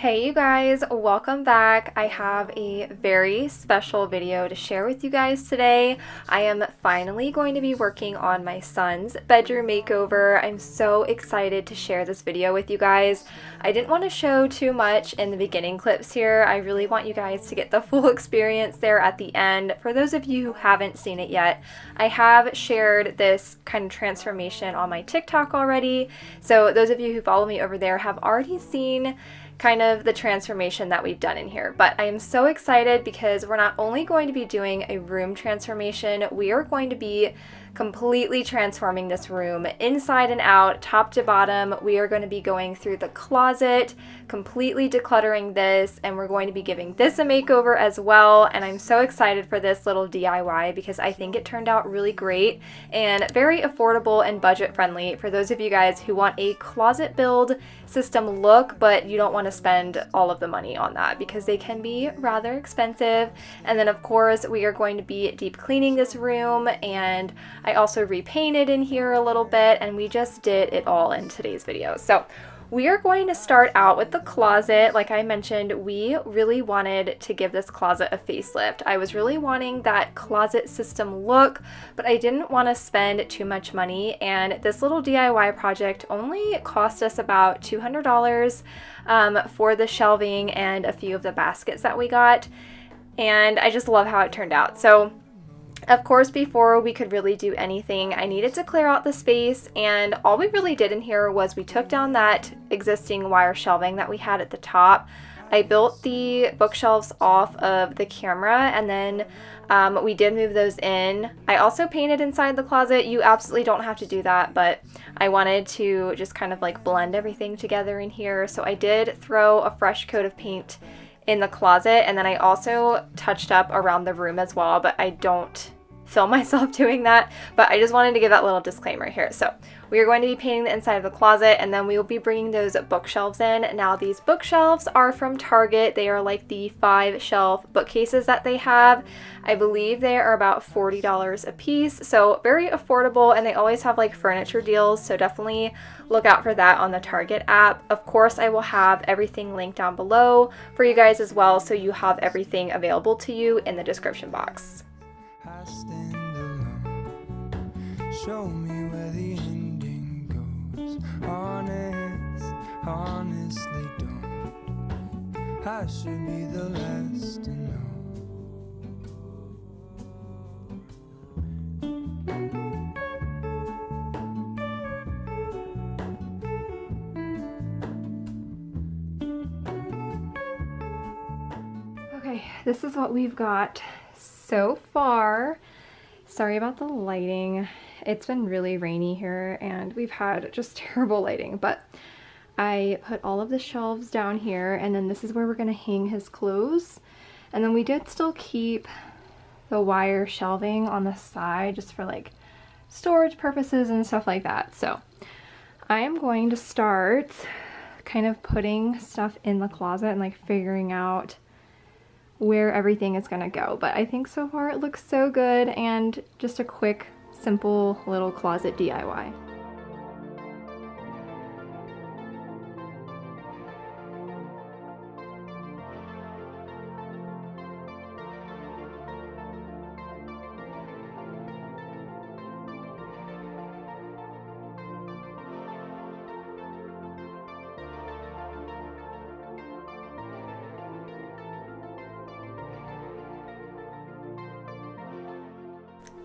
Hey you guys, welcome back. I have a very special video to share with you guys today. I am finally going to be working on my son's bedroom makeover. I'm so excited to share this video with you guys. I didn't want to show too much in the beginning clips here. I really want you guys to get the full experience there at the end. For those of you who haven't seen it yet, I have shared this kind of transformation on my TikTok already. So those of you who follow me over there have already seen kind of the transformation that we've done in here. But I am so excited because we're not only going to be doing a room transformation, we are going to be completely transforming this room inside and out, top to bottom. We are going to be going through the closet, completely decluttering this, and we're going to be giving this a makeover as well. And I'm so excited for this little DIY because I think it turned out really great and very affordable and budget friendly for those of you guys who want a closet build system look, but you don't want to spend all of the money on that because they can be rather expensive. And then of course we are going to be deep cleaning this room, and I also repainted in here a little bit, and we just did it all in today's video. So we are going to start out with the closet. Like I mentioned, we really wanted to give this closet a facelift. I was really wanting that closet system look, but I didn't want to spend too much money, and this little DIY project only cost us about $200 for the shelving and a few of the baskets that we got, and I just love how it turned out. So of course, before we could really do anything, I needed to clear out the space, and all we really did in here was we took down that existing wire shelving that we had at the top. I built the bookshelves off of the camera, and then we did move those in. I also painted inside the closet. You absolutely don't have to do that, but I wanted to just kind of like blend everything together in here. So I did throw a fresh coat of paint in the closet, and then I also touched up around the room as well, but I don't film myself doing that, but I just wanted to give that little disclaimer here. So we are going to be painting the inside of the closet, and then we will be bringing those bookshelves in. Now these bookshelves are from Target. They are like the 5-shelf bookcases that they have. I believe they are about $40 a piece, so very affordable, and they always have like furniture deals, so definitely look out for that on the Target app. Of course, I will have everything linked down below for you guys as well, so you have everything available to you in the description box. I stand alone. Show me where the ending goes. Honestly don't. I should be the last to know. Okay, this is what we've got so far. Sorry about the lighting. It's been really rainy here and we've had just terrible lighting, but I put all of the shelves down here, and then this is where we're going to hang his clothes. And then we did still keep the wire shelving on the side just for like storage purposes and stuff like that. So I am going to start kind of putting stuff in the closet and like figuring out where everything is gonna go. But I think so far it looks so good, and just a quick, simple little closet DIY.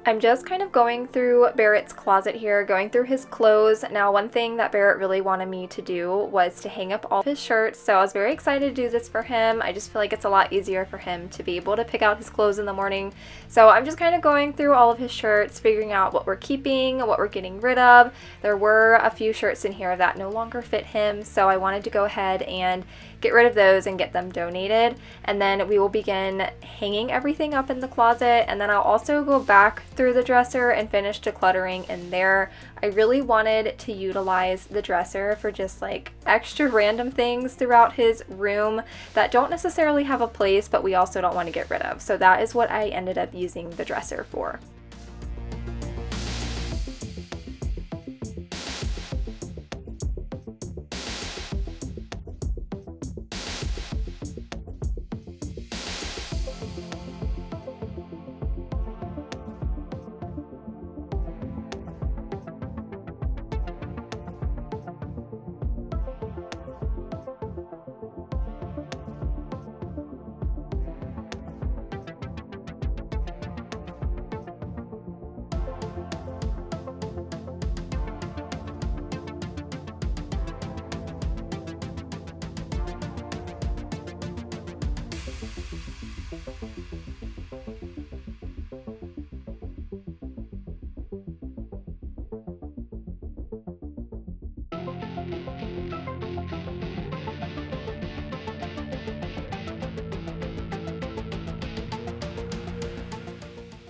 I'm just kind of going through Barrett's closet here, going through his clothes. Now, one thing that Barrett really wanted me to do was to hang up all of his shirts, so I was very excited to do this for him. I just feel like it's a lot easier for him to be able to pick out his clothes in the morning. So I'm just kind of going through all of his shirts, figuring out what we're keeping, what we're getting rid of. There were a few shirts in here that no longer fit him, so I wanted to go ahead and get rid of those and get them donated. And then we will begin hanging everything up in the closet, and then I'll also go back through the dresser and finish decluttering in there. I really wanted to utilize the dresser for just like extra random things throughout his room that don't necessarily have a place, but we also don't want to get rid of. So that is what I ended up using the dresser for.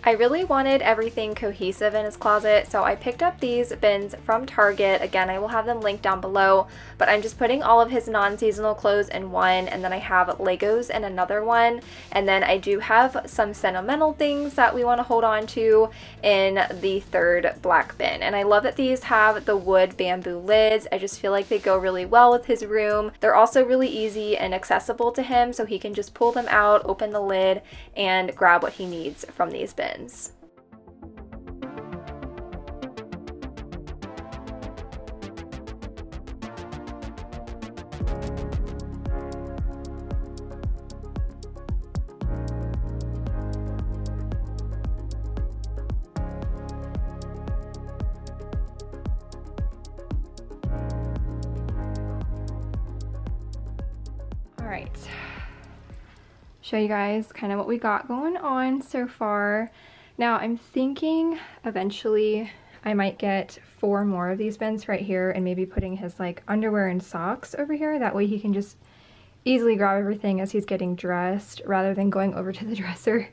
I really wanted everything cohesive in his closet, so I picked up these bins from Target. Again, I will have them linked down below, but I'm just putting all of his non-seasonal clothes in one, and then I have Legos in another one, and then I do have some sentimental things that we want to hold on to in the third black bin. And I love that these have the wood bamboo lids. I just feel like they go really well with his room. They're also really easy and accessible to him, so he can just pull them out, open the lid, and grab what he needs from these bins. All right. Show you guys kind of what we got going on so far. Now I'm thinking eventually I might get 4 more of these bins right here and maybe putting his like underwear and socks over here. That way he can just easily grab everything as he's getting dressed rather than going over to the dresser.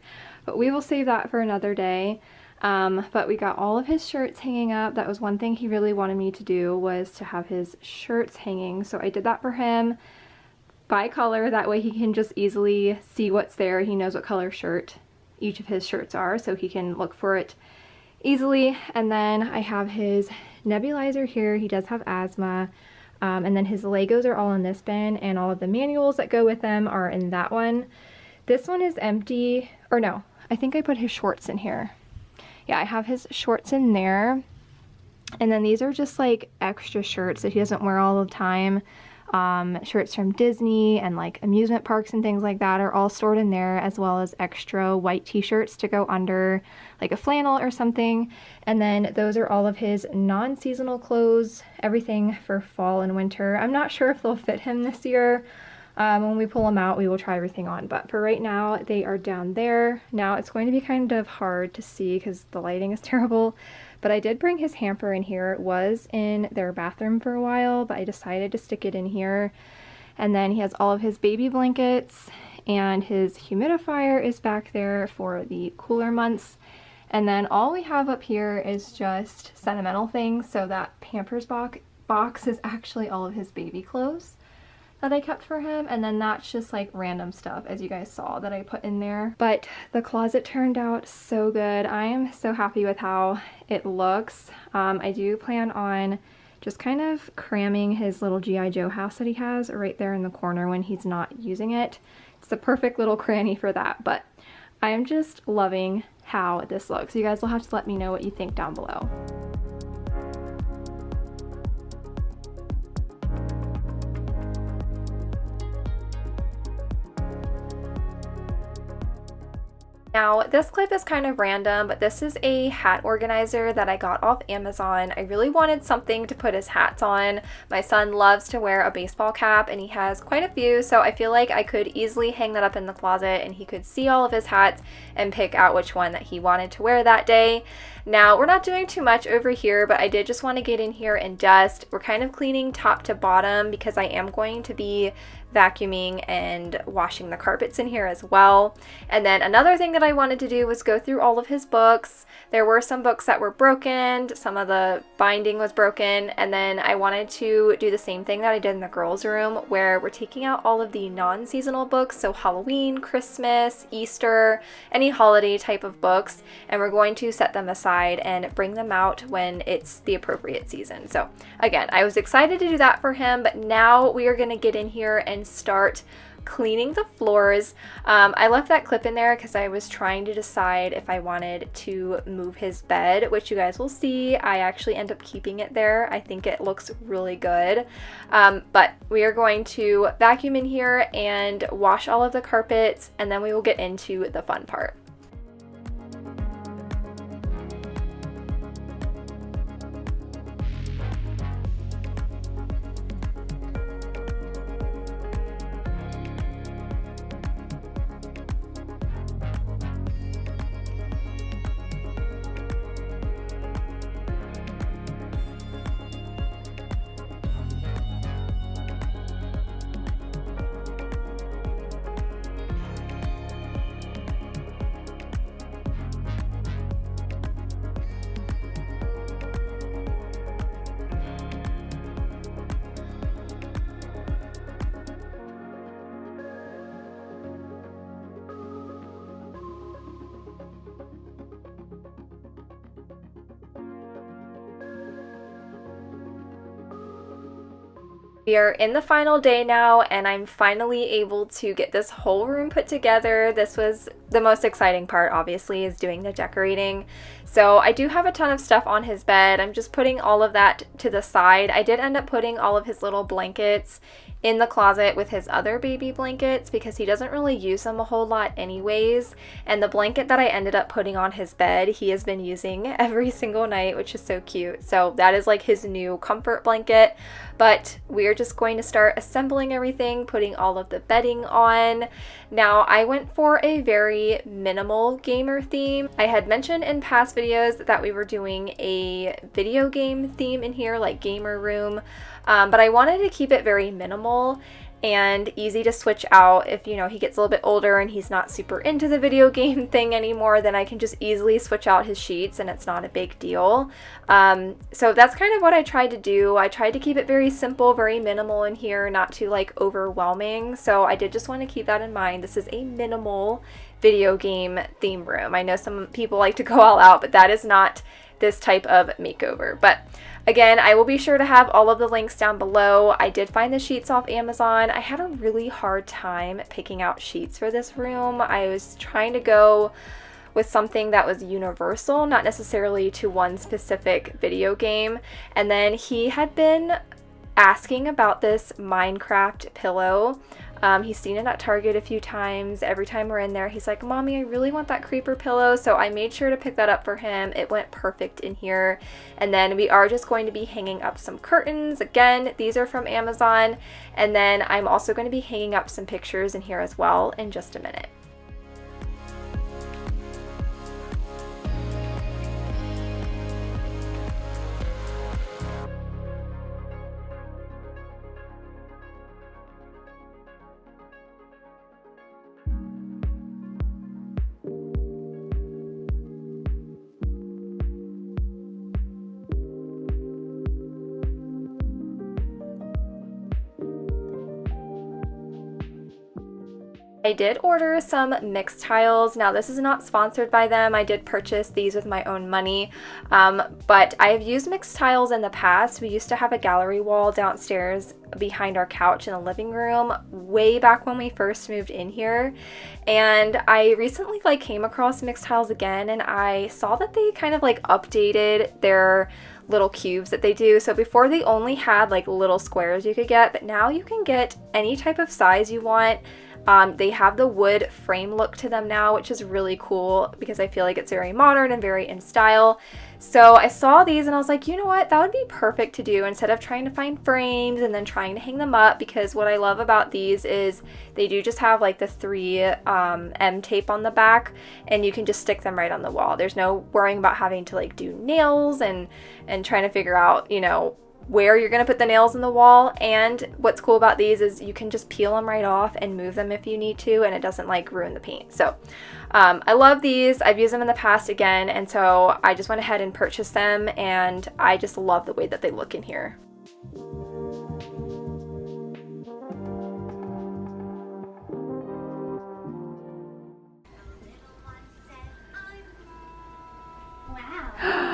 But we will save that for another day. But we got all of his shirts hanging up. That was one thing he really wanted me to do, was to have his shirts hanging. So I did that for him by color. That way he can just easily see what's there. He knows what color shirt each of his shirts are, so he can look for it easily. And then I have his nebulizer here. He does have asthma. And then his Legos are all in this bin, and all of the manuals that go with them are in that one. This one is empty, or no, I think I put his shorts in here. Yeah, I have his shorts in there. And then these are just like extra shirts that he doesn't wear all the time. Shirts from Disney and like amusement parks and things like that are all stored in there, as well as extra white t-shirts to go under like a flannel or something. And then those are all of his non-seasonal clothes, everything for fall and winter. I'm not sure if they'll fit him this year. When we pull them out, we will try everything on, but for right now they are down there. Now it's going to be kind of hard to see because the lighting is terrible. But I did bring his hamper in here. It was in their bathroom for a while, but I decided to stick it in here. And then he has all of his baby blankets, and his humidifier is back there for the cooler months. And then all we have up here is just sentimental things. So that Pampers box is actually all of his baby clothes that I kept for him, and then that's just like random stuff, as you guys saw, that I put in there. But the closet turned out so good. I am so happy with how it looks. I do plan on just kind of cramming his little G.I. Joe house that he has right there in the corner when he's not using it. It's the perfect little cranny for that, but I am just loving how this looks. You guys will have to let me know what you think down below. Now, this clip is kind of random, but this is a hat organizer that I got off Amazon. I really wanted something to put his hats on. My son loves to wear a baseball cap, and he has quite a few, so I feel like I could easily hang that up in the closet and he could see all of his hats and pick out which one that he wanted to wear that day. Now, we're not doing too much over here, but I did just want to get in here and dust. We're kind of cleaning top to bottom because I am going to be vacuuming and washing the carpets in here as well. And then another thing that I wanted to do was go through all of his books. There were some books that were broken, some of the binding was broken, and then I wanted to do the same thing that I did in the girls' room, where we're taking out all of the non-seasonal books, so Halloween, Christmas, Easter, any holiday type of books, and we're going to set them aside and bring them out when it's the appropriate season. So again, I was excited to do that for him, but now we are going to get in here and start cleaning the floors. I left that clip in there because I was trying to decide if I wanted to move his bed, which you guys will see. I actually end up keeping it there. I think it looks really good. But we are going to vacuum in here and wash all of the carpets, and then we will get into the fun part. We are in the final day now, and I'm finally able to get this whole room put together. This was the most exciting part, obviously, is doing the decorating. So I do have a ton of stuff on his bed. I'm just putting all of that to the side. I did end up putting all of his little blankets in the closet with his other baby blankets because he doesn't really use them a whole lot anyways. And the blanket that I ended up putting on his bed, he has been using every single night, which is so cute. So that is like his new comfort blanket. But we're just going to start assembling everything, putting all of the bedding on. Now, I went for a very minimal gamer theme. I had mentioned in past videos that we were doing a video game theme in here, like gamer room, but I wanted to keep it very minimal and easy to switch out. If, you know, he gets a little bit older and he's not super into the video game thing anymore, then I can just easily switch out his sheets and it's not a big deal. So that's kind of what I tried to do. I tried to keep it very simple, very minimal in here, not too like overwhelming. So I did just want to keep that in mind. This is a minimal video game theme room. I know some people like to go all out, but that is not this type of makeover. But again, I will be sure to have all of the links down below. I did find the sheets off Amazon. I had a really hard time picking out sheets for this room. I was trying to go with something that was universal, not necessarily to one specific video game. And then he had been asking about this Minecraft pillow. He's seen it at Target a few times. Every time we're in there, he's like, "Mommy, I really want that creeper pillow." So I made sure to pick that up for him. It went perfect in here. And then we are just going to be hanging up some curtains. Again, these are from Amazon. And then I'm also going to be hanging up some pictures in here as well in just a minute. I did order some mixed tiles. Now, this is not sponsored by them. I did purchase these with my own money, but I have used mixed tiles in the past. We used to have a gallery wall downstairs behind our couch in the living room way back when we first moved in here, and I recently came across mixed tiles again, and I saw that they kind of updated their little cubes that they do. So before they only had little squares you could get, but now you can get any type of size you want. They have the wood frame look to them now, which is really cool because I feel like it's very modern and very in style. So I saw these and I was like, you know what, that would be perfect to do instead of trying to find frames and then trying to hang them up, because what I love about these is they do just have the 3M tape on the back, and you can just stick them right on the wall. There's no worrying about having to do nails and trying to figure out, you know, where you're going to put the nails in the wall. And what's cool about these is you can just peel them right off and move them if you need to, and it doesn't ruin the paint. So I love these. I've used them in the past again, and so I just went ahead and purchased them, and I just love the way that they look in here.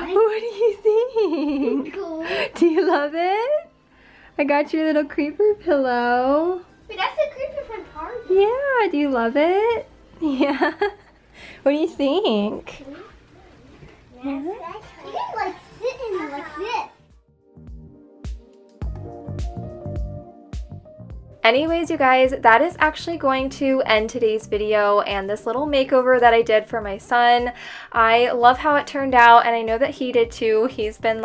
What do you think? Cool. Do you love it? I got your little creeper pillow. Wait, that's the creeper from Target. Yeah, do you love it? Yeah. What do you think? Yeah. You can sit in it like this. Anyways, you guys, that is actually going to end today's video and this little makeover that I did for my son. I love how it turned out, and I know that he did too. He's been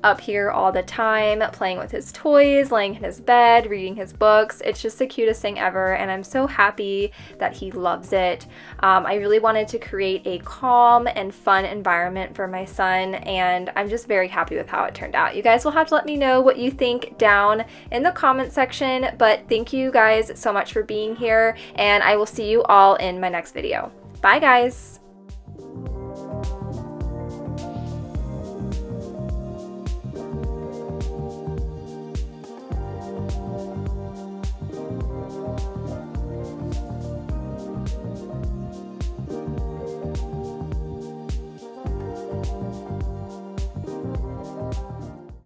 up here all the time, playing with his toys, laying in his bed, reading his books. It's just the cutest thing ever, and I'm so happy that he loves it. I really wanted to create a calm and fun environment for my son, and I'm just very happy with how it turned out. You guys will have to let me know what you think down in the comment section, but thank you guys so much for being here, and I will see you all in my next video. Bye, guys!